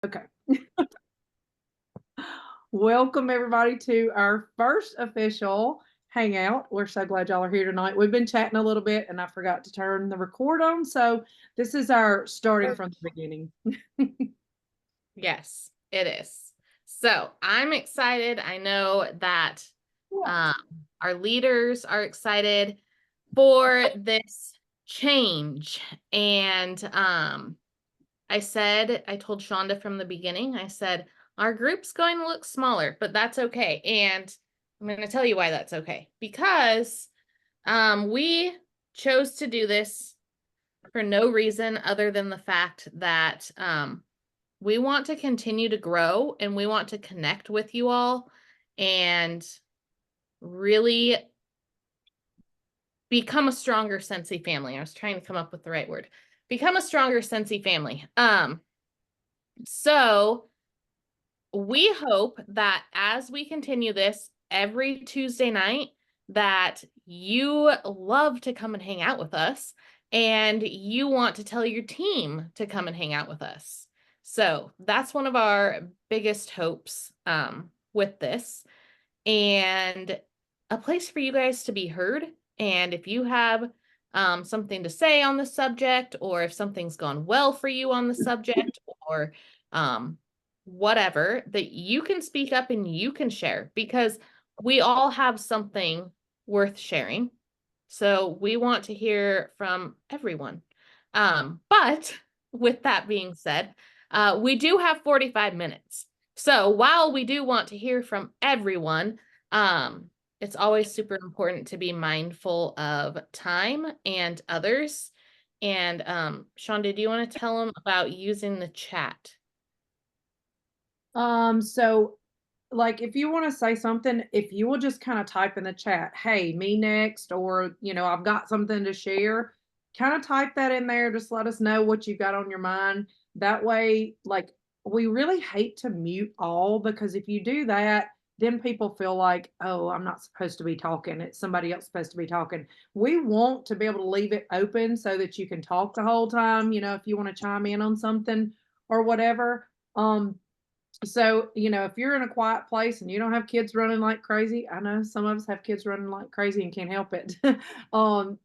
Okay. Welcome everybody to our first official hangout. We're so glad y'all are here tonight. We've been chatting a little bit and I forgot to turn the record on. So this is our starting from the beginning. Yes, it is. So I'm excited. I know that our leaders are excited for this change. And I told Shonda from the beginning, I said, our group's going to look smaller, but that's okay. And I'm going to tell you why that's okay. Because we chose to do this for no reason other than the fact that we want to continue to grow and we want to connect with you all and really become a stronger Scentsy family. I was trying to come up with the right word. Become a stronger Scentsy family. So we hope that as we continue this every Tuesday night, that you love to come and hang out with us and you want to tell your team to come and hang out with us. So that's one of our biggest hopes with this, and a place for you guys to be heard. And if you have something to say on the subject, or if something's gone well for you on the subject, or whatever, that you can speak up and you can share, because we all have something worth sharing. So we want to hear from everyone. But with that being said, we do have 45 minutes. So while we do want to hear from everyone, it's always super important to be mindful of time and others. And Shonda, do you want to tell them about using the chat? So like if you want to say something, if you will just kind of type in the chat, hey, me next, or I've got something to share, kind of type that in there. Just let us know what you've got on your mind. That way, like, we really hate to mute all, because if you do that, then people feel like, oh, I'm not supposed to be talking. It's somebody else supposed to be talking. We want to be able to leave it open so that you can talk the whole time, if you want to chime in on something or whatever. So, if you're in a quiet place and you don't have kids running like crazy, I know some of us have kids running like crazy and can't help it.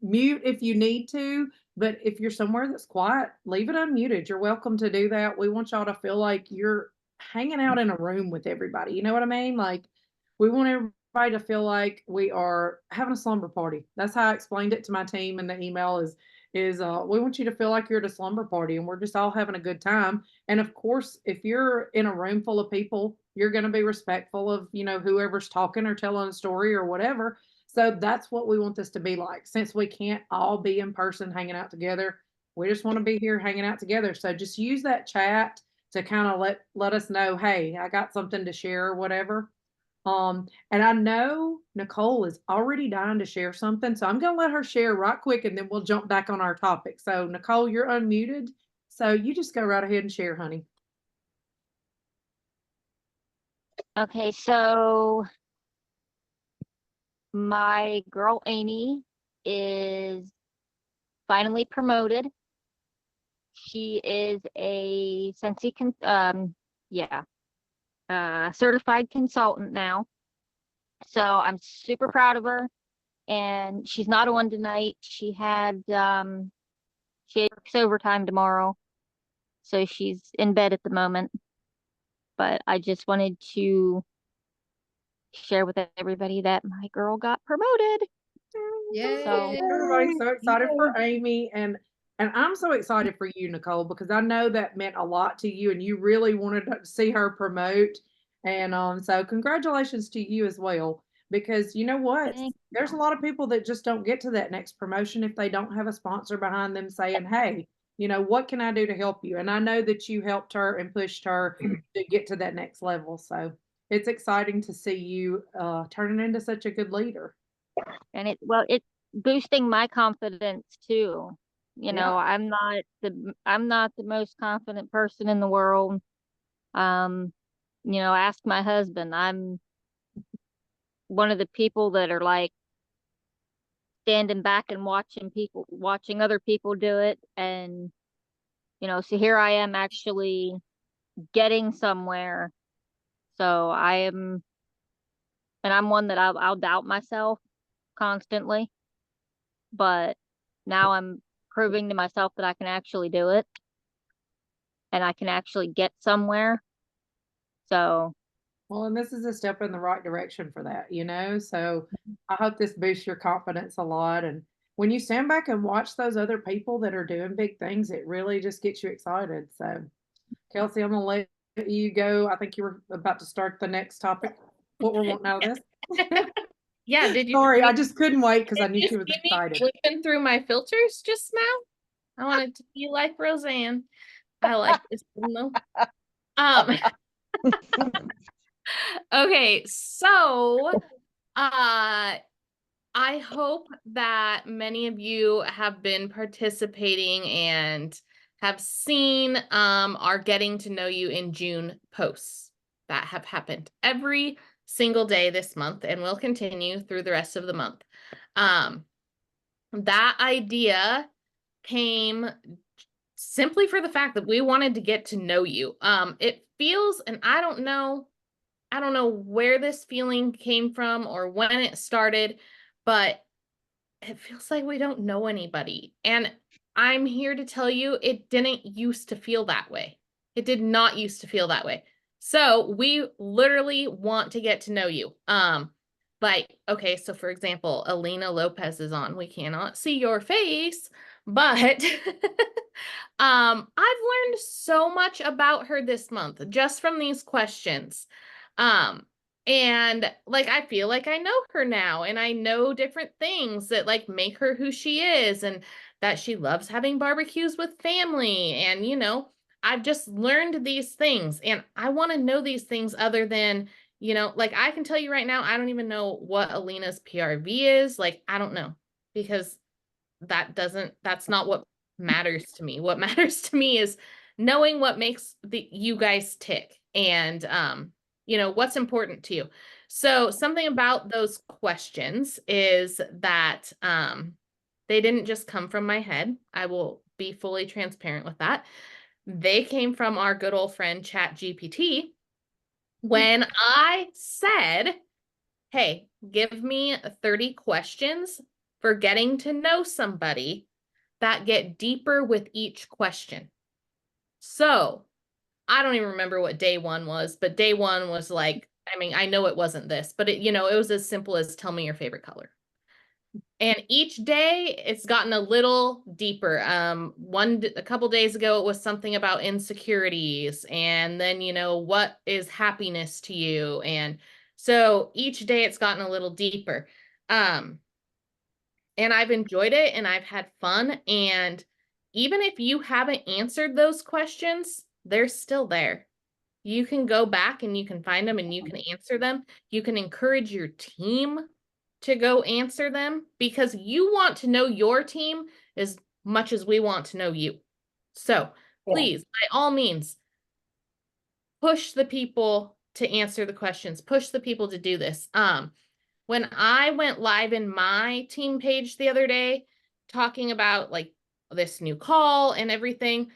Mute if you need to, but if you're somewhere that's quiet, leave it unmuted. You're welcome to do that. We want y'all to feel like you're hanging out in a room with everybody. You know what I mean? Like, we want everybody to feel like we are having a slumber party. That's how I explained it to my team in the email is we want you to feel like you're at a slumber party and we're just all having a good time. And of course, if you're in a room full of people, you're going to be respectful of, whoever's talking or telling a story or whatever. So that's what we want this to be like. Since we can't all be in person hanging out together, we just want to be here hanging out together. So just use that chat to kind of let us know, hey, I got something to share or whatever. And I know Nicole is already dying to share something, so I'm going to let her share right quick and then we'll jump back on our topic. So, Nicole, you're unmuted. So, you just go right ahead and share, honey. Okay, so my girl Amy is finally promoted. She is a Scentsy certified consultant now. So I'm super proud of her. And she's not on tonight. She works overtime tomorrow. So she's in bed at the moment. But I just wanted to share with everybody that my girl got promoted. Yay. So Everybody's so excited for Amy, and I'm so excited for you, Nicole, because I know that meant a lot to you and you really wanted to see her promote. And so congratulations to you as well, because you know what? There's a lot of people that just don't get to that next promotion if they don't have a sponsor behind them saying, hey, what can I do to help you? And I know that you helped her and pushed her to get to that next level. So it's exciting to see you turning into such a good leader. And it's boosting my confidence too. Yeah. I'm not the most confident person in the world. Ask my husband. I'm one of the people that are like standing back and watching other people do it. And so here I am actually getting somewhere. So I'm one that I'll doubt myself constantly, but now I'm proving to myself that I can actually do it and I can actually get somewhere. So, Well, and this is a step in the right direction for that, So I hope this boosts your confidence a lot. And when you stand back and watch those other people that are doing big things, it really just gets you excited. So, Kelsey, I'm gonna let you go. I think you were about to start the next topic. What we're wanting out of this. Yeah, did you Sorry, see, I just couldn't wait because I did knew you she was see me excited. flipping through my filters just now? I wanted to be like Roseanne. I like this one though. Um, okay, so I hope that many of you have been participating and have seen our getting to know you in June posts that have happened every single day this month and will continue through the rest of the month. That idea came simply for the fact that we wanted to get to know you. It feels, and I don't know where this feeling came from or when it started, but it feels like we don't know anybody. And I'm here to tell you it didn't used to feel that way. It did not used to feel that way. So we literally want to get to know you. Like, okay, so for example, Alina Lopez is on. We cannot see your face, but I've learned so much about her this month just from these questions. And like I feel like I know her now and I know different things that like make her who she is and that she loves having barbecues with family and I've just learned these things and I want to know these things other than like I can tell you right now I don't even know what Alina's PRV is. Like I don't know because that's not what matters to me. What matters to me is knowing what makes you guys tick and what's important to you. So something about those questions is that they didn't just come from my head. I will be fully transparent with that. They came from our good old friend ChatGPT when I said, hey, give me 30 questions for getting to know somebody that get deeper with each question. So I don't even remember what day one was, but day one was like, I mean, I know it wasn't this, but it was as simple as tell me your favorite color. And each day it's gotten a little deeper. A couple days ago, it was something about insecurities and then, what is happiness to you? And so each day it's gotten a little deeper. And I've enjoyed it and I've had fun. And even if you haven't answered those questions, they're still there. You can go back and you can find them and you can answer them. You can encourage your team to go answer them because you want to know your team as much as we want to know you. So please, by all means, push the people to answer the questions, push the people to do this. When I went live in my team page the other day, talking about like this new call and everything,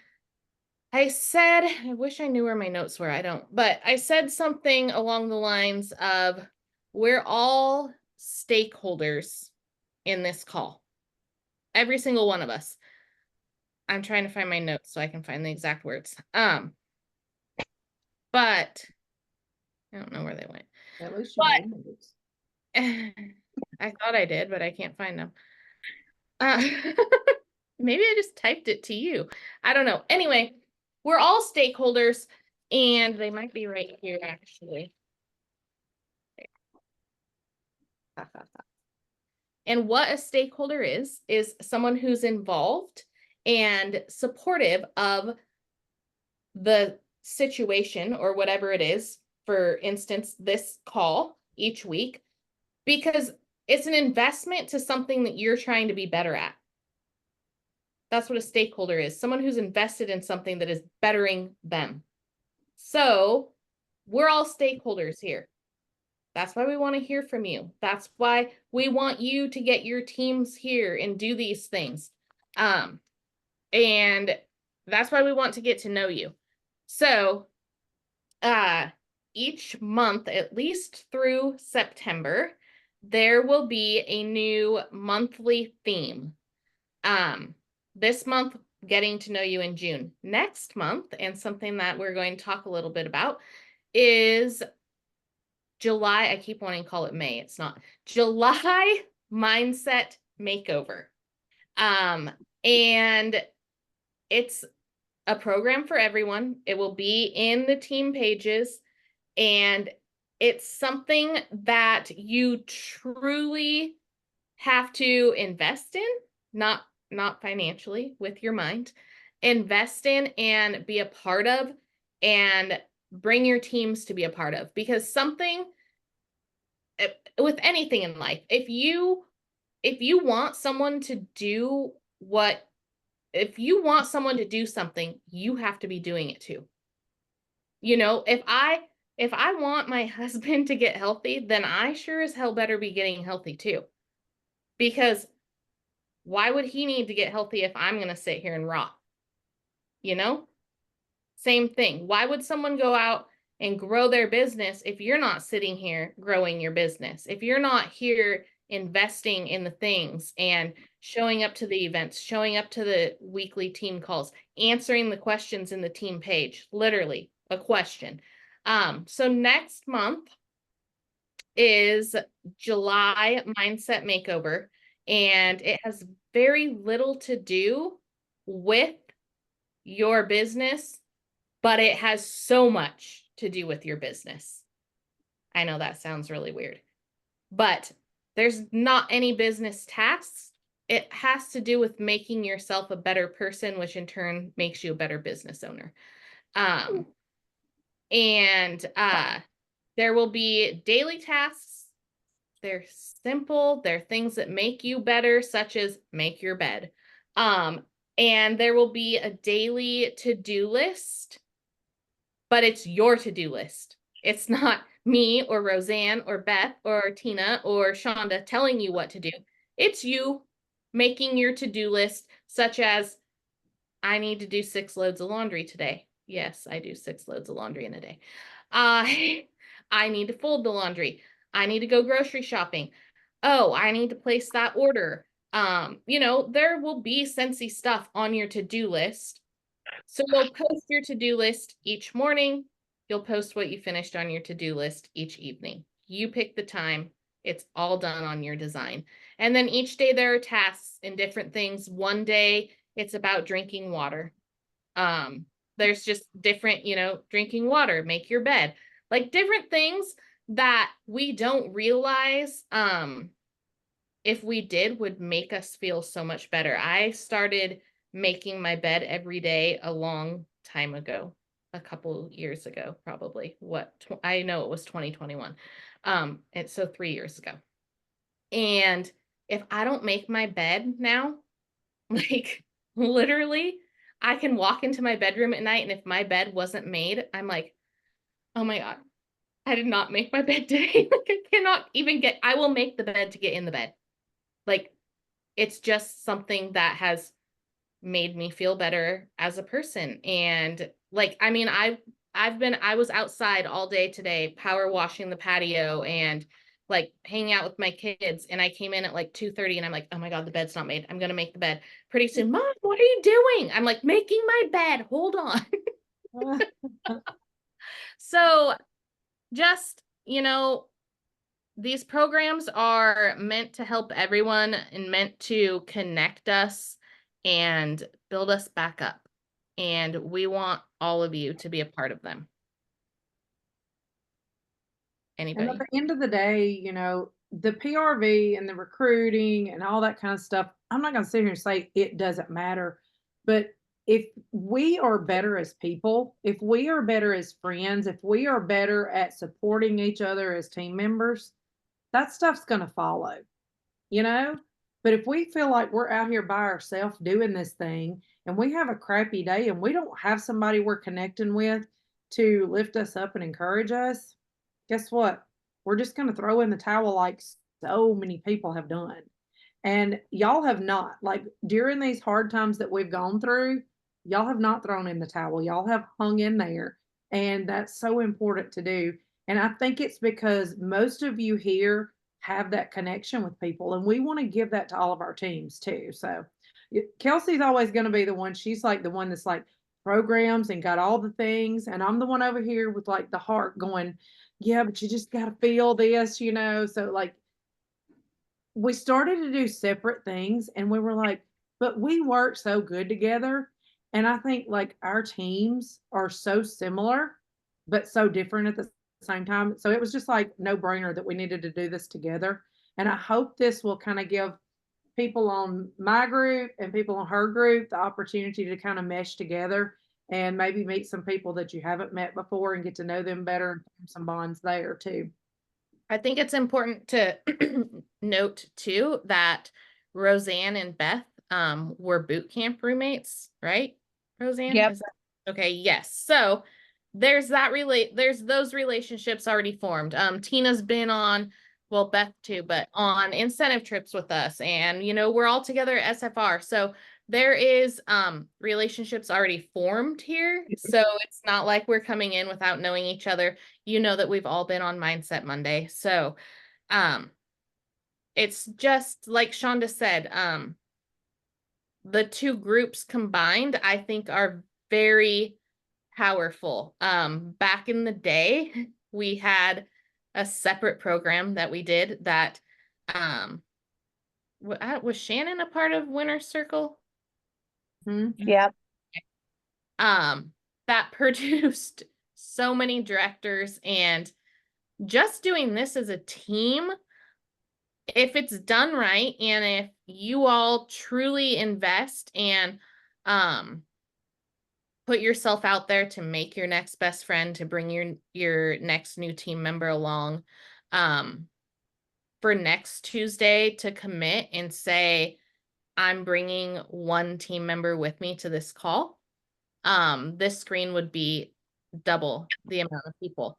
I said, I wish I knew where my notes were. I don't, but I said something along the lines of, we're all stakeholders in this call. Every single one of us. I'm trying to find my notes so I can find the exact words. But I don't know where they went. At least you made notes. I thought I did, but I can't find them. Maybe I just typed it to you. I don't know. Anyway, we're all stakeholders and they might be right here actually. And what a stakeholder is someone who's involved and supportive of the situation or whatever it is, for instance, this call each week, because it's an investment to something that you're trying to be better at. That's what a stakeholder is, someone who's invested in something that is bettering them. So we're all stakeholders here. That's why we want to hear from you. That's why we want you to get your teams here and do these things. And that's why we want to get to know you. So each month, at least through September, there will be a new monthly theme. This month, getting to know you in June. Next month, and something that we're going to talk a little bit about is July. I keep wanting to call it May. It's not. July mindset makeover. And it's a program for everyone. It will be in the team pages, and it's something that you truly have to invest in, not financially, with your mind. Invest in and be a part of, and bring your teams to be a part of, because something with anything in life, if you want someone to do what, if you want someone to do something, you have to be doing it too. You know, if I want my husband to get healthy, then I sure as hell better be getting healthy too. Because why would he need to get healthy if I'm going to sit here and rot? You know? Same thing. Why would someone go out and grow their business if you're not sitting here growing your business? If you're not here investing in the things and showing up to the events, showing up to the weekly team calls, answering the questions in the team page, literally a question. So next month is July Mindset Makeover, and it has very little to do with your business, but it has so much to do with your business. I know that sounds really weird, but there's not any business tasks. It has to do with making yourself a better person, which in turn makes you a better business owner. There will be daily tasks. They're simple. They're things that make you better, such as make your bed. And there will be a daily to-do list, but it's your to-do list. It's not me or Roseanne or Beth or Tina or Shonda telling you what to do. It's you making your to-do list, such as, I need to do 6 loads of laundry today. Yes, I do 6 loads of laundry in a day. I need to fold the laundry. I need to go grocery shopping. Oh, I need to place that order. You know, there will be Scentsy stuff on your to-do list. So you'll post your to-do list each morning. You'll post what you finished on your to-do list each evening. You pick the time. It's all done on your design. And then each day there are tasks and different things. One day it's about drinking water. There's just different, you know, drinking water, make your bed, like different things that we don't realize, if we did, would make us feel so much better. I started making my bed every day a long time ago, a couple years ago, probably. I know it was 2021. And so 3 years ago. And if I don't make my bed now, like literally, I can walk into my bedroom at night, and if my bed wasn't made, I'm like, oh my God, I did not make my bed today. Like, I cannot even I will make the bed to get in the bed. Like, it's just something that has made me feel better as a person. And like, I mean, I was outside all day today, power washing the patio and like hanging out with my kids. And I came in at like 2:30 and I'm like, oh my God, the bed's not made. I'm going to make the bed pretty soon. Mom, what are you doing? I'm like, making my bed. Hold on. So just, you know, these programs are meant to help everyone and meant to connect us and build us back up. And we want all of you to be a part of them. And Anybody? at the end of the day, you know, the PRV and the recruiting and all that kind of stuff, I'm not going to sit here and say it doesn't matter. But if we are better as people, if we are better as friends, if we are better at supporting each other as team members, that stuff's going to follow, you know? But if we feel like we're out here by ourselves doing this thing and we have a crappy day and we don't have somebody we're connecting with to lift us up and encourage us, guess what? We're just going to throw in the towel like so many people have done. And y'all have not, like during these hard times that we've gone through, y'all have not thrown in the towel. Y'all have hung in there. And that's so important to do. And I think it's because most of you here have that connection with people, and we want to give that to all of our teams too. So Kelsey's always going to be the one. She's like the one that's like programs and got all the things. And I'm the one over here with like the heart going, yeah, but you just got to feel this, you know? So like we started to do separate things and we were like, but we work so good together. And I think like our teams are so similar, but so different at the same time. So it was just like no brainer that we needed to do this together. And I hope this will kind of give people on my group and people on her group the opportunity to kind of mesh together and maybe meet some people that you haven't met before and get to know them better and form some bonds there too. I think it's important to note too that Roseanne and Beth were boot camp roommates, right? Roseanne? Yep. Is that okay? Yes. So there's those relationships already formed. Tina's been on, well, Beth too, but on incentive trips with us, and we're all together at SFR. So there is relationships already formed here. So it's not like we're coming in without knowing each other. You know that we've all been on Mindset Monday. So it's just like Shonda said, the two groups combined, I think, are very powerful. Back in the day, we had a separate program that we did that was Shannon a part of Winter Circle? Yep. That produced so many directors, and just doing this as a team, if it's done right and if you all truly invest and put yourself out there to make your next best friend, to bring your next new team member along, for next Tuesday to commit and say, I'm bringing one team member with me to this call, this screen would be double the amount of people.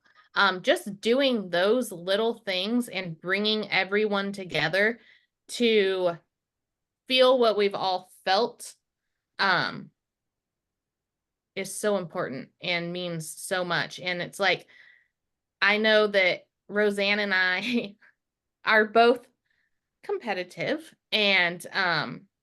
Just doing those little things and bringing everyone together to feel what we've all felt is so important and means so much. And it's like, I know that Roseanne and I are both competitive and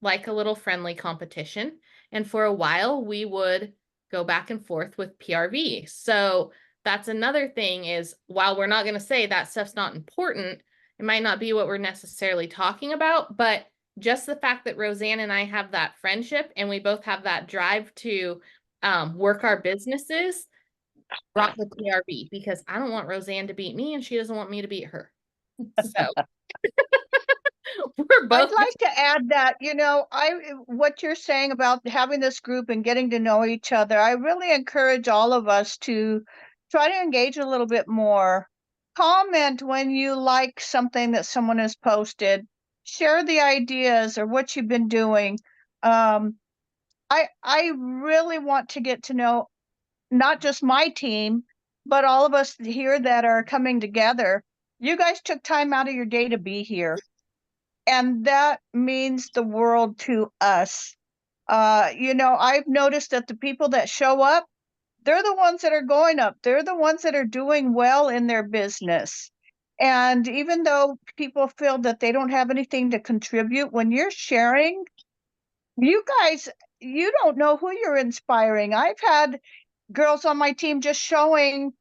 like a little friendly competition. And for a while we would go back and forth with PRV. So that's another thing, is while we're not going to say that stuff's not important, it might not be what we're necessarily talking about, but just the fact that Roseanne and I have that friendship and we both have that drive to work our businesses brought the PRV, because I don't want Roseanne to beat me and she doesn't want me to beat her. So we're both. I'd like to add that, what you're saying about having this group and getting to know each other, I really encourage all of us to try to engage a little bit more. Comment when you like something that someone has posted. Share the ideas or what you've been doing. I really want to get to know not just my team, but all of us here that are coming together. You guys took time out of your day to be here, and that means the world to us. I've noticed that the people that show up, they're the ones that are going up. They're the ones that are doing well in their business. And even though people feel that they don't have anything to contribute, when you're sharing, you guys, you don't know who you're inspiring. I've had girls on my team just showing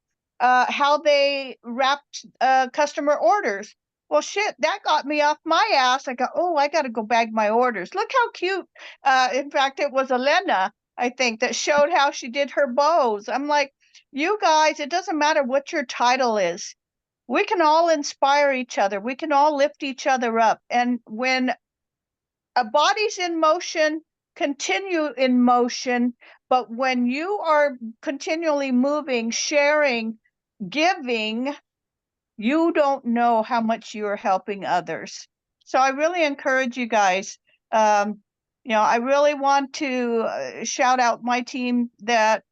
how they wrapped customer orders. Well, shit, that got me off my ass. I go, oh, I got to go bag my orders. Look how cute. In fact, it was Elena, I think, that showed how she did her bows. I'm like, you guys, it doesn't matter what your title is. We can all inspire each other. We can all lift each other up. And when a body's in motion, continue in motion. But when you are continually moving, sharing, giving, you don't know how much you are helping others. So I really encourage you guys. I really want to shout out my team that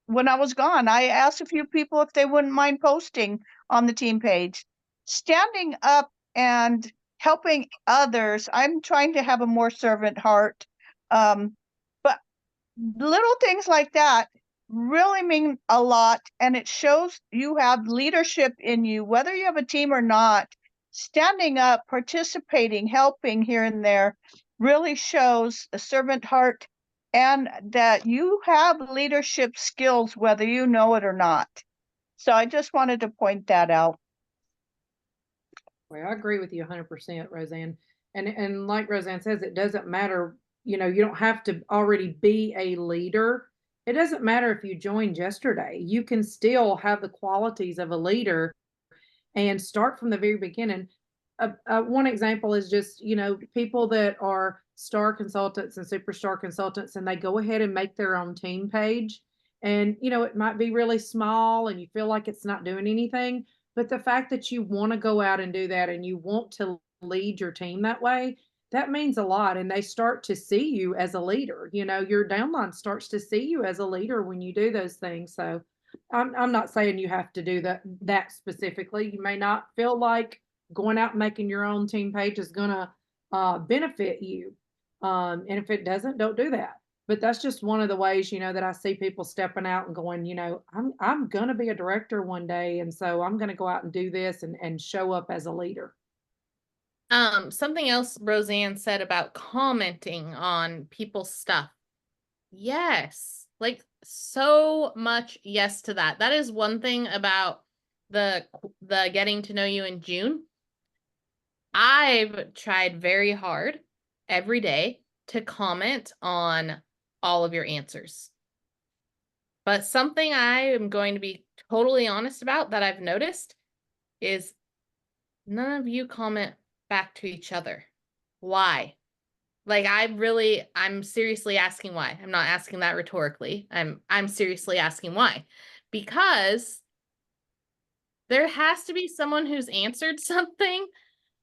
when I was gone, I asked a few people if they wouldn't mind posting on the team page. Standing up and helping others. I'm trying to have a more servant heart. But little things like that, really mean a lot, and it shows you have leadership in you, whether you have a team or not. Standing up, participating, helping here and there really shows a servant heart and that you have leadership skills, whether you know it or not. So I just wanted to point that out. Well, I agree with you 100%, Roseanne. And like Roseanne says, it doesn't matter, you know, you don't have to already be a leader. It doesn't matter if you joined yesterday. You can still have the qualities of a leader and start from the very beginning. One example is just, you know, people that are star consultants and superstar consultants, and they go ahead and make their own team page. And, you know, it might be really small and you feel like it's not doing anything. But the fact that you want to go out and do that and you want to lead your team that way, that means a lot. And they start to see you as a leader. You know, your downline starts to see you as a leader when you do those things. So I'm not saying you have to do that specifically. You may not feel like going out and making your own team page is gonna benefit you. And if it doesn't, don't do that. But that's just one of the ways, you know, that I see people stepping out and going, you know, I'm gonna be a director one day, and so I'm gonna go out and do this and show up as a leader. Something else Roseanne said about commenting on people's stuff. Yes, like so much yes to that. That is one thing about the getting to know you in June. I've tried very hard every day to comment on all of your answers. But something I am going to be totally honest about that I've noticed is none of you comment back to each other. Why? Like I'm seriously asking why. I'm not asking that rhetorically. I'm seriously asking why. Because there has to be someone who's answered something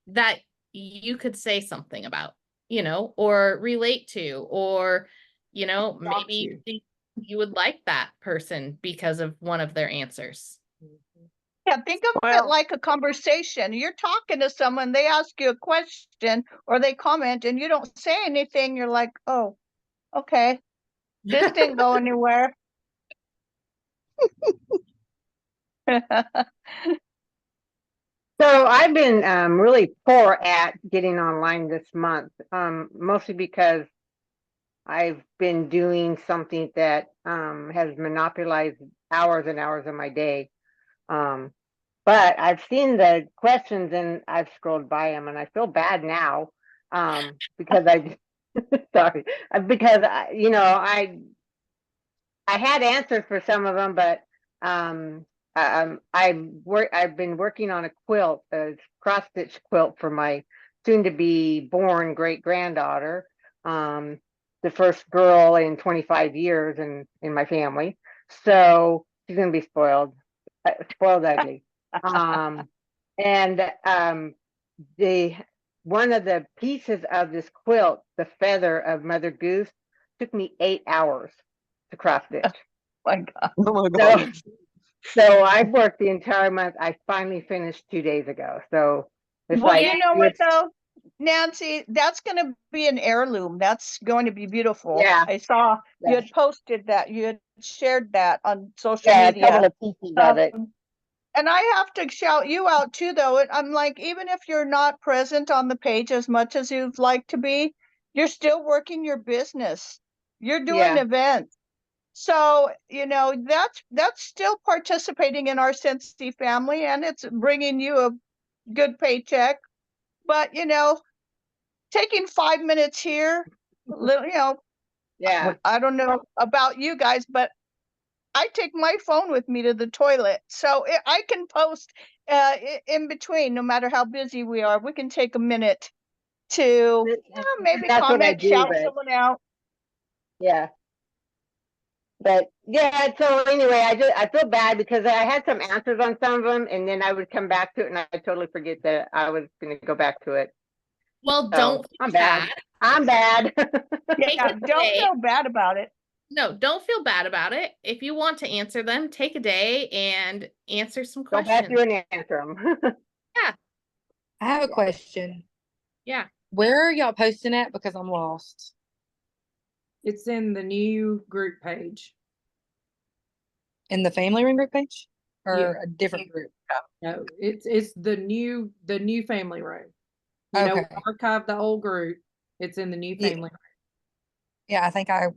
that you could say something about, you know, or relate to, or, you know, maybe you think you would like that person because of one of their answers. Yeah, think of it like a conversation. You're talking to someone, they ask you a question or they comment and you don't say anything. You're like, oh, okay, this didn't go anywhere. So I've been really poor at getting online this month, mostly because I've been doing something that has monopolized hours and hours of my day. But I've seen the questions and I've scrolled by them, and I feel bad now because sorry, because you know, I had answers for some of them, but I've been working on a quilt, a cross stitch quilt for my soon to be born great granddaughter, the first girl in 25 years in my family. So she's gonna be spoiled ugly. And the one of the pieces of this quilt, the feather of Mother Goose, took me 8 hours to cross stitch. My God. Oh my God. So I worked the entire month. I finally finished 2 days ago. So it's Well, like, you know what though, Nancy, that's going to be an heirloom. That's going to be beautiful. Yeah. I saw you Yeah. had posted that, you had shared that on social yeah, a media. couple of pieces of it. And I have to shout you out too, though. I'm like, even if you're not present on the page as much as you'd like to be, you're still working your business. You're doing Yeah. events. So, you know, that's still participating in our Cincy family, and it's bringing you a good paycheck. But, you know, taking 5 minutes here, you know, Yeah. I don't know about you guys, but I take my phone with me to the toilet. So I can post in between, no matter how busy we are. We can take a minute to maybe That's what I comment, do, shout but someone out. yeah. But yeah, so anyway, I feel bad because I had some answers on some of them, and then I would come back to it, and I totally forget that I was going to go back to it. Well, So, don't feel I'm bad. I'm bad. Yeah, don't feel bad about it. No, don't feel bad about it. If you want to answer them, take a day and answer some Go back questions. through and answer them. Yeah. I have a question. Yeah. Where are y'all posting at? Because I'm lost. It's in the new group page. in the family room group page Yeah. or a different group? No, it's the new family room. You know, we Okay. archived the old group. It's in the new Yeah. family. Yeah, I think I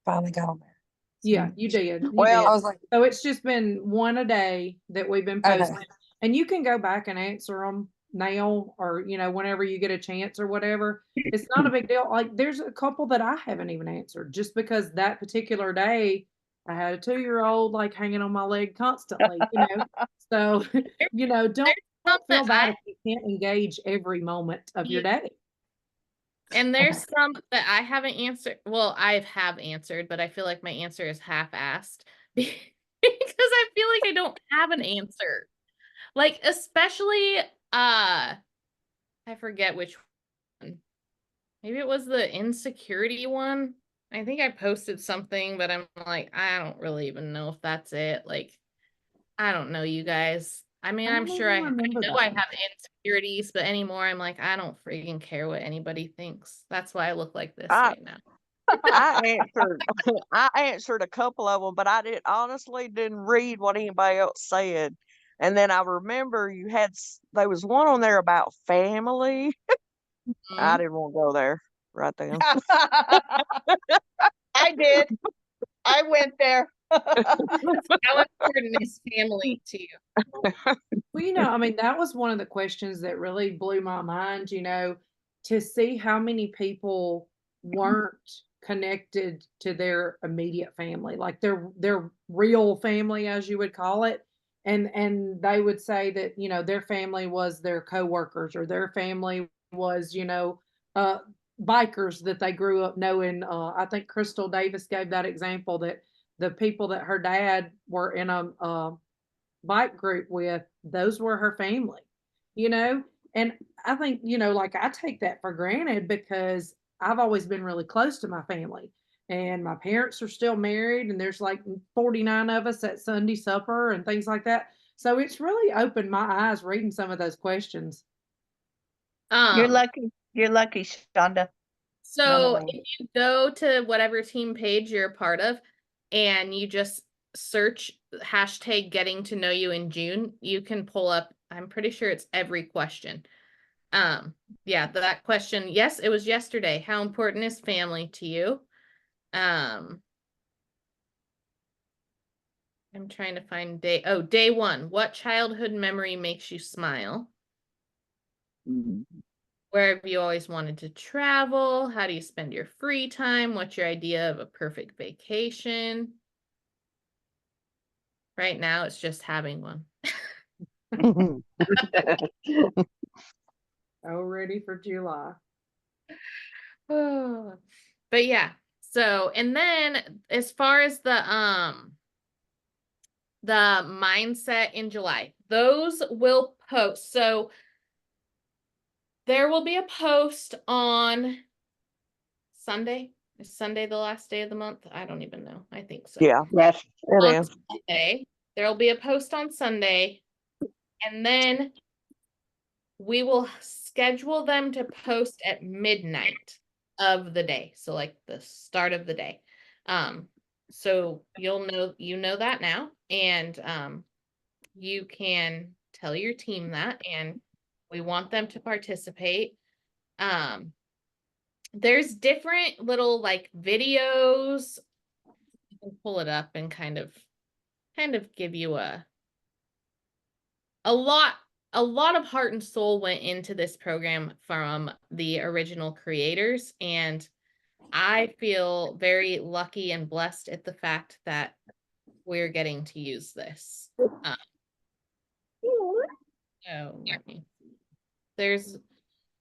finally got on there. Yeah, you did. You Well, did. I was like, So it's just been one a day that we've been okay. posting. And you can go back and answer them now or, you know, whenever you get a chance or whatever. It's not a big deal. Like there's a couple that I haven't even answered just because that particular day I had a 2-year-old like hanging on my leg constantly, you know. So, you know, don't Some feel that bad I if you can't engage every moment of your day. and there's some that I haven't answered. Well, I have answered, but I feel like my answer is half-assed because I feel like I don't have an answer. Like especially I forget which one. Maybe it was the insecurity one. I think I posted something, but I'm like, I don't really even know if that's it. Like, I don't know, you guys. I mean, I I'm don't sure I even remember know that I one. have insecurities, but anymore, I'm like, I don't freaking care what anybody thinks. That's why I look like this I right now. I answered I answered a couple of them, but I honestly didn't read what anybody else said. And then I remember you had there was one on there about family. I Mhm. didn't want to go there right then. I did. I went there. How important is family to you? Well, you know, I mean, that was one of the questions that really blew my mind, you know, to see how many people weren't connected to their immediate family, like their real family, as you would call it. And they would say that, you know, their family was their coworkers or their family was, you know, uh bikers that they grew up knowing. I think Crystal Davis gave that example that the people that her dad were in a bike group with, those were her family, you know? And I think, you know, like I take that for granted because I've always been really close to my family. And my parents are still married, and there's like 49 of us at Sunday supper and things like that. So it's really opened my eyes reading some of those questions. You're Um, lucky. You're lucky, Shonda. So No. if you go to whatever team page you're a part of and you just search hashtag getting to know you in June, you can pull up, I'm pretty sure it's every question. Yeah, that question, yes, it was yesterday. How important is family to you? I'm trying to find day one. What childhood memory makes you smile? Where have you always wanted to travel? How do you spend your free time? What's your idea of a perfect vacation? Right now, it's just having one. Oh, ready for July. Oh, but yeah. So, and then as far as the mindset in July, those will post. So there will be a post on Sunday. Is Sunday the last day of the month? I don't even know. I think so. Yeah, Yes. it On is. Sunday, there'll be a post on Sunday, and then we will schedule them to post at midnight of the day. So like the start of the day. So you know that now, and you can tell your team that, and we want them to participate. There's different little like videos. You can pull it up and kind of give you a lot of heart and soul went into this program from the original creators, and I feel very lucky and blessed at the fact that we're getting to use this. There's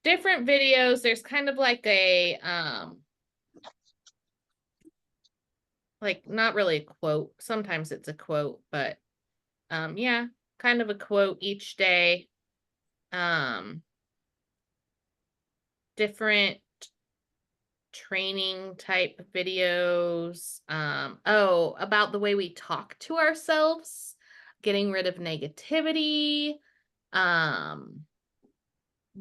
different videos. There's kind of like a like not really a quote. Sometimes it's a quote, but yeah, kind of a quote each day. Different training type videos. About the way we talk to ourselves, getting rid of negativity,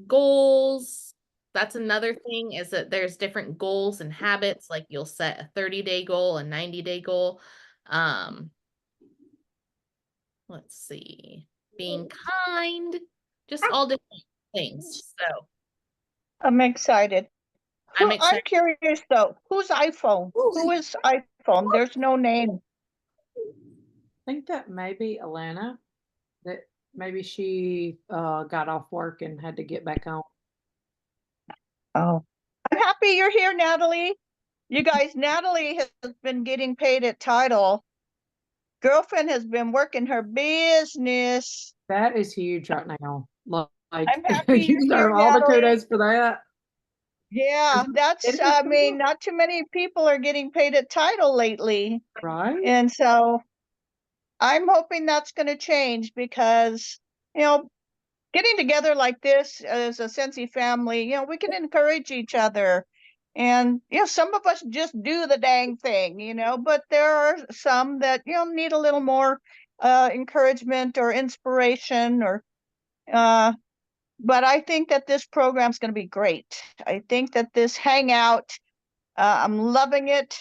goals. That's another thing, is that there's different goals and habits. Like you'll set a 30-day goal, a 90-day goal. let's see, being kind, just all different things. So I'm excited. I'm I'm excited. curious though, who's iPhone? Who is iPhone? There's no name. I think that maybe Alana, that maybe she got off work and had to get back home. Oh, I'm happy you're here, Natalie. You guys, Natalie has been getting paid at Title. Girlfriend has been working her business. That is huge right now. Like I'm happy you you're here, deserve all the Natalie. kudos for that. Yeah, It I is mean, not too many people are getting paid at Title lately. right. And so I'm hoping that's going to change because, you know, getting together like this as a Sensi family, you know, we can encourage each other. And, you know, some of us just do the dang thing, you know, but there are some that, you know, need a little more encouragement or inspiration or, but I think that this program's going to be great. I think that this Hangout, I'm loving it.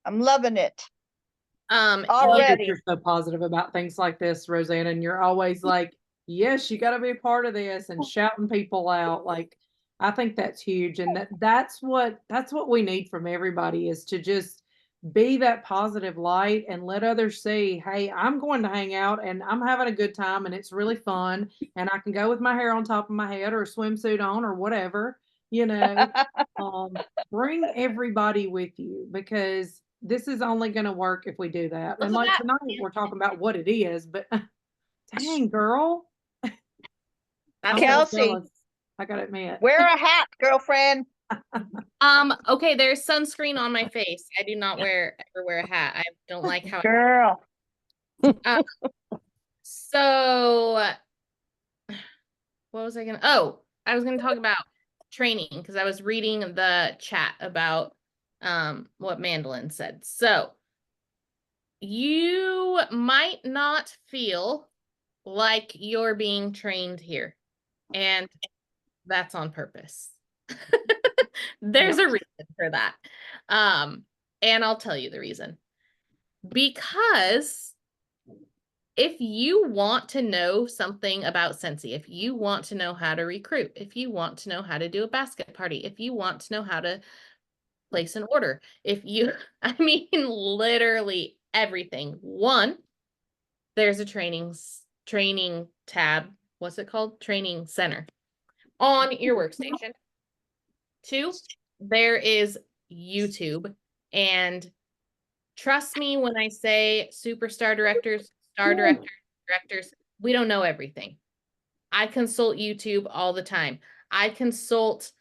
I'm loving it Love that already. you're so positive about things like this, Rosanna, and you're always like, yes, you got to be a part of this and shouting people out. Like, I think that's huge, and that's what we need from everybody is to just be that positive light and let others see, hey, I'm going to hang out and I'm having a good time and it's really fun, and I can go with my hair on top of my head or a swimsuit on or whatever, you know. Bring everybody with you because this is only going to work if we do that. Look And at like that. tonight, we're talking about what it is, but dang, girl, That's I'm what- Kelsey. jealous. I gotta admit. Wear a hat, girlfriend. okay, there's sunscreen on my face. I do not ever wear a hat. I don't like how Girl. so what was I gonna I was gonna talk about training because I was reading the chat about what Mandolin said. So you might not feel like you're being trained here, and that's on purpose. There's a reason for that. And I'll tell you the reason. Because if you want to know something about Sensi, if you want to know how to recruit, if you want to know how to do a basket party, if you want to know how to place an order, I mean, literally everything. One, there's a training tab. What's it called? Training center on your workstation. Two, there is YouTube, and trust me when I say superstar directors, star directors, we don't know everything. I consult YouTube all the time. I consult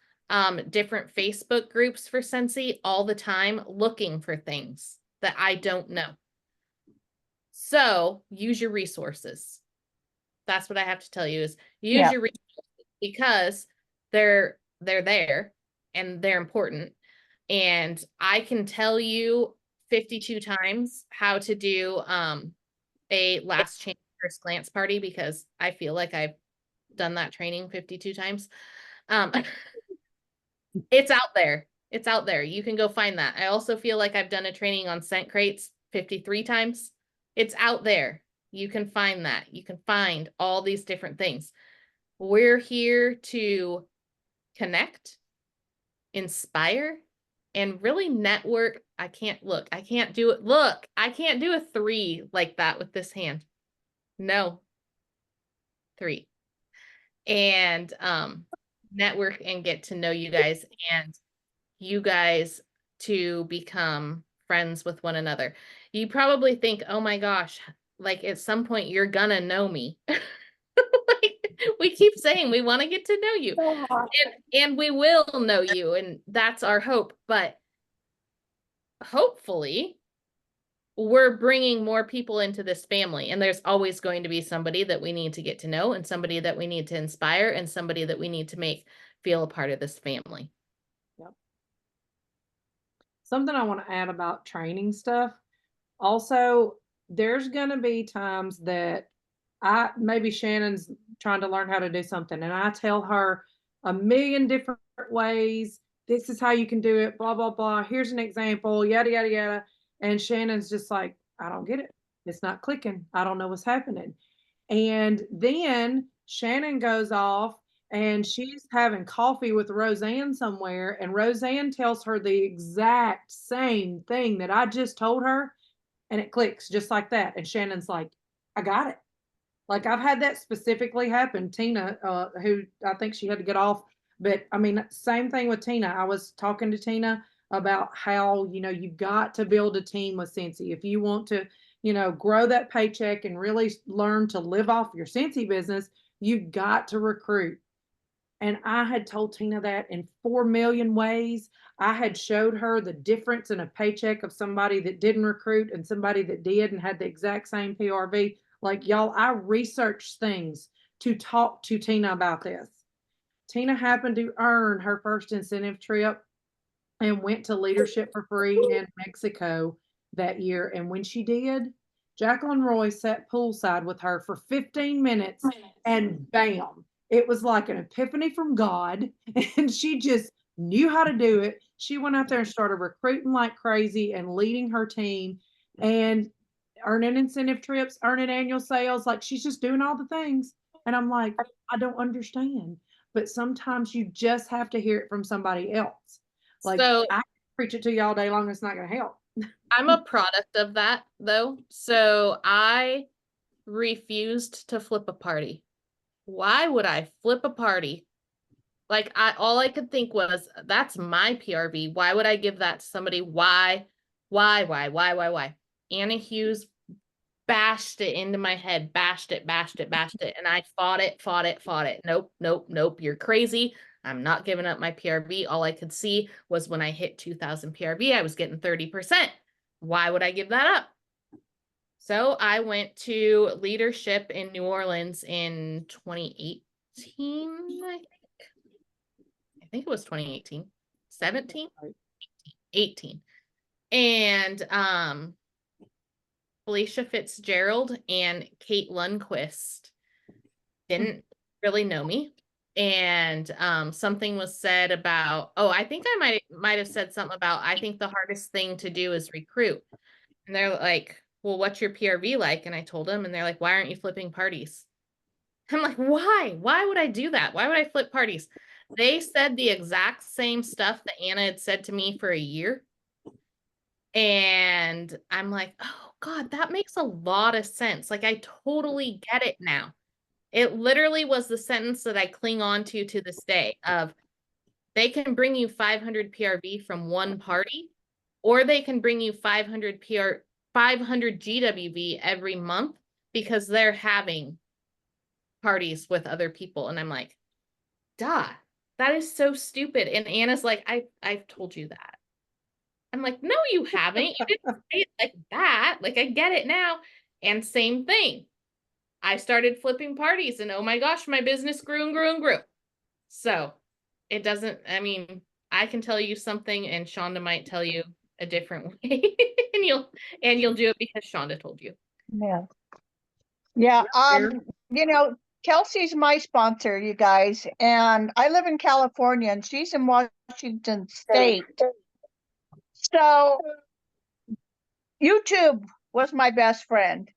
different Facebook groups for Sensi all the time, looking for things that I don't know. So use your resources. That's what I have to tell you is use your resources because they're there and they're important. And I can tell you 52 times how to do a last chance first glance party because I feel like I've done that training 52 times. It's out there. It's out there. You can go find that. I also feel like I've done a training on scent crates 53 times. It's out there. You can find that. You can find all these different things. We're here to connect, inspire, and really network. I can't do it. Look, I can't do a 3 like that with this hand. No. 3. And network and get to know you guys and you guys to become friends with one another. You probably think, oh my gosh, like at some point you're gonna know me. Like, we keep saying we want to get to know you and we will know you, and that's our hope. But hopefully we're bringing more people into this family, and there's always going to be somebody that we need to get to know and somebody that we need to inspire and somebody that we need to make feel a part of this family. Yep. Something I want to add about training stuff. Also, there's going to be times that maybe Shannon's trying to learn how to do something and I tell her a million different ways. This is how you can do it, blah, blah, blah. Here's an example, yada, yada, yada. And Shannon's just like, I don't get it. It's not clicking. I don't know what's happening. And then Shannon goes off and she's having coffee with Roseanne somewhere, and Roseanne tells her the exact same thing that I just told her, and it clicks just like that. And Shannon's like, I got it. Like, I've had that specifically happen. Tina, who I think she had to get off, but I mean, same thing with Tina. I was talking to Tina about how, you've got to build a team with Scentsy. If you want to, grow that paycheck and really learn to live off your Scentsy business, you've got to recruit. And I had told Tina that in 4 million ways. I had showed her the difference in a paycheck of somebody that didn't recruit and somebody that did and had the exact same PRV. Like, y'all, I researched things to talk to Tina about this. Tina happened to earn her first incentive trip and went to Leadership for Free in Mexico that year. And when she did, Jacqueline Roy sat poolside with her for 15 minutes, and bam, it was like an epiphany from God. And she just knew how to do it. She went out there and started recruiting like crazy and leading her team and earning incentive trips, earning annual sales. Like, she's just doing all the things. And I'm like, I don't understand. But sometimes you just have to hear it from somebody else. Like, So I preach it to you all day long. It's not going to help. I'm a product of that though. So I refused to flip a party. Why would I flip a party? Like, all I could think was, that's my PRV. Why would I give that to somebody? Why? Anna Hughes bashed it into my head, bashed it. And I fought it. Nope. You're crazy. I'm not giving up my PRV. All I could see was when I hit 2000 PRV, I was getting 30%. Why would I give that up? So I went to Leadership in New Orleans in 2018, I think it was 2018, 17, 18. And Felicia Fitzgerald and Kate Lundquist didn't really know me. And something was said about, I think I might have said something about, I think the hardest thing to do is recruit. And they're like, well, what's your PRV like? And I told them, and they're like, why aren't you flipping parties? I'm like, why? Why would I do that? Why would I flip parties? They said the exact same stuff that Anna had said to me for a year. And I'm like, oh God, that makes a lot of sense. Like, I totally get it now. It literally was the sentence that I cling on to this day of, they can bring you 500 PRV from one party, or they can bring you 500 GWV every month because they're having parties with other people. And I'm like, duh, that is so stupid. And Anna's like, I've told you that. I'm like, no, you haven't. You didn't say it like that. Like, I get it now. And same thing. I started flipping parties, and oh my gosh, my business grew and grew and grew. So it doesn't, I mean, I can tell you something and Shonda might tell you a different way. and you'll do it because Shonda told you. Yeah. Yeah. Kelsey's my sponsor, you guys, and I live in California and she's in Washington State. So YouTube was my best friend.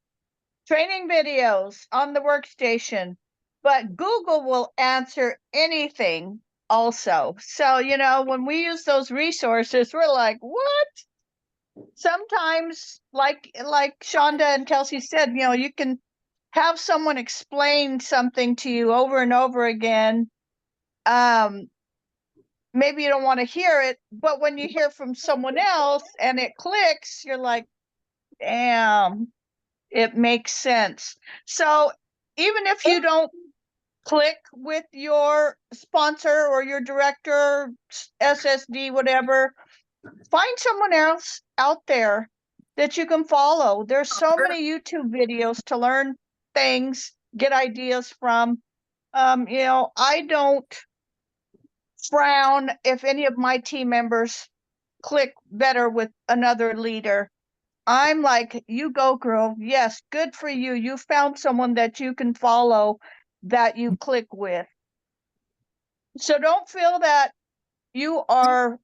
Training videos on the workstation, but Google will answer anything also. So, when we use those resources, we're like, what? Sometimes, like Shonda and Kelsey said, you can have someone explain something to you over and over again. Maybe you don't want to hear it, but when you hear from someone else and it clicks, you're like, damn, it makes sense. So even if you don't click with your sponsor or your director, SSD, whatever, find someone else out there that you can follow. There's so many YouTube videos to learn things, get ideas from. I don't frown if any of my team members click better with another leader. I'm like, you go, girl. Yes, good for you. You found someone that you can follow, that you click with. So don't feel that you are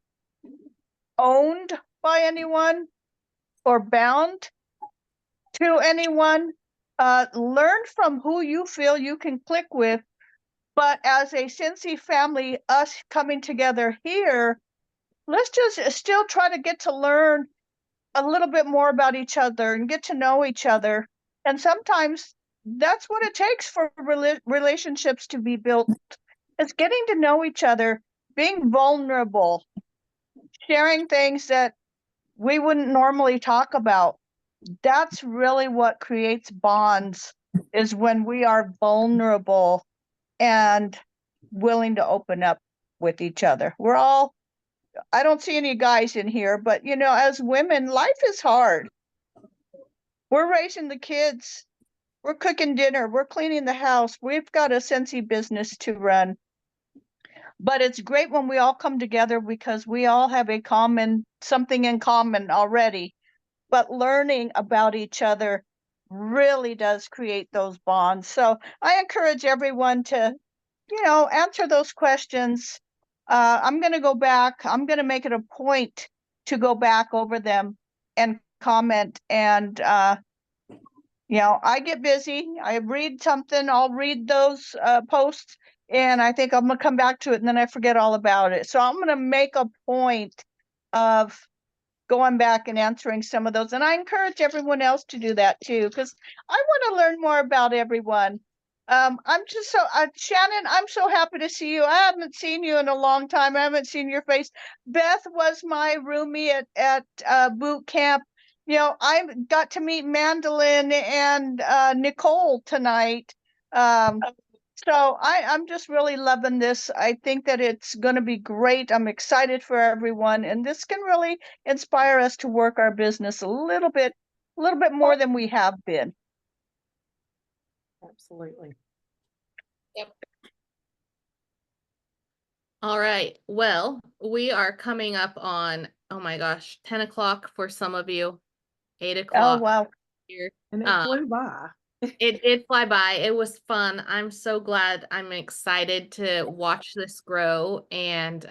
owned by anyone or bound to anyone. Learn from who you feel you can click with. But as a Cincy family, us coming together here, let's just still try to get to learn a little bit more about each other and get to know each other. And sometimes that's what it takes for relationships to be built. It's getting to know each other, being vulnerable, sharing things that we wouldn't normally talk about. That's really what creates bonds, is when we are vulnerable and willing to open up with each other. I don't see any guys in here, but as women, life is hard. We're raising the kids, we're cooking dinner, we're cleaning the house, we've got a Scentsy business to run. But it's great when we all come together because we all have something in common already. But learning about each other really does create those bonds. So I encourage everyone to, answer those questions. I'm going to go back. I'm going to make it a point to go back over them and comment. And, I get busy. I read something. I'll read those posts, and I think I'm going to come back to it, and then I forget all about it. So I'm going to make a point of going back and answering some of those. And I encourage everyone else to do that too, because I want to learn more about everyone. I'm just Shannon, I'm so happy to see you. I haven't seen you in a long time. I haven't seen your face. Beth was my roomie at boot camp. I got to meet Mandolin and Nicole tonight. So I'm just really loving this. I think that it's going to be great. I'm excited for everyone, and this can really inspire us to work our business a little bit more than we have been. Absolutely. Yep. All right. Well, we are coming up on, oh my gosh, 10 o'clock for some of you, 8 Oh, o'clock wow. here. And it flew by. It did fly by. It was fun. I'm so glad. I'm excited to watch this grow and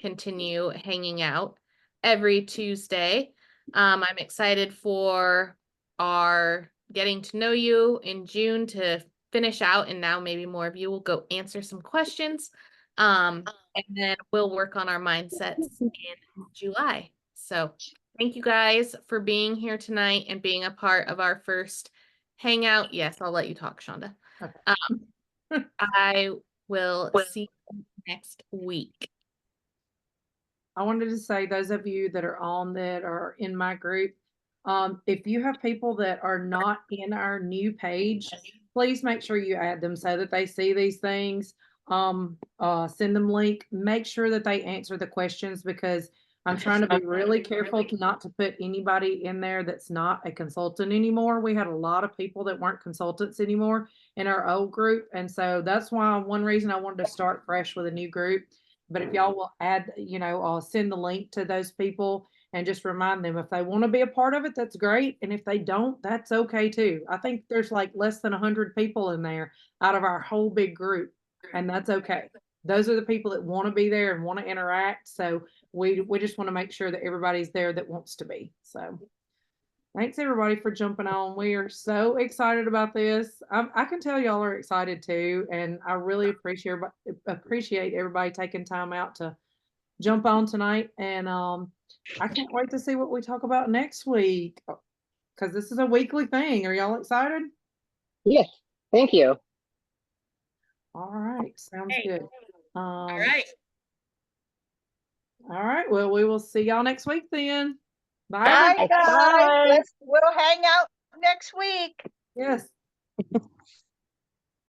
continue hanging out every Tuesday. I'm excited for our getting to know you in June to finish out, and now maybe more of you will go answer some questions. And then we'll work on our mindsets in July. So thank you guys for being here tonight and being a part of our first Hangout. Yes, I'll let you talk, Shonda. Okay. I will see you next week. I wanted to say, those of you that are on that are in my group, if you have people that are not in our new page, please make sure you add them so that they see these things. Send them link. Make sure that they answer the questions, because I'm trying to be really careful not to put anybody in there that's not a consultant anymore. We had a lot of people that weren't consultants anymore in our old group. And so that's why one reason I wanted to start fresh with a new group. But if y'all will add, send the link to those people and just remind them, if they want to be a part of it, that's great. And if they don't, that's okay too. I think there's like less than 100 people in there out of our whole big group, and that's okay. Those are the people that want to be there and want to interact. So we just want to make sure that everybody's there that wants to be. So thanks everybody for jumping on. We are so excited about this. I can tell y'all are excited too, and I really appreciate everybody taking time out to jump on tonight. And I can't wait to see what we talk about next week, because this is a weekly thing. Are y'all excited? Yes, thank you. All right, sounds good. All right. All right. Well, we will see y'all next week then. Bye. Bye, everybody. guys. Bye. We'll hang out next week. Yes.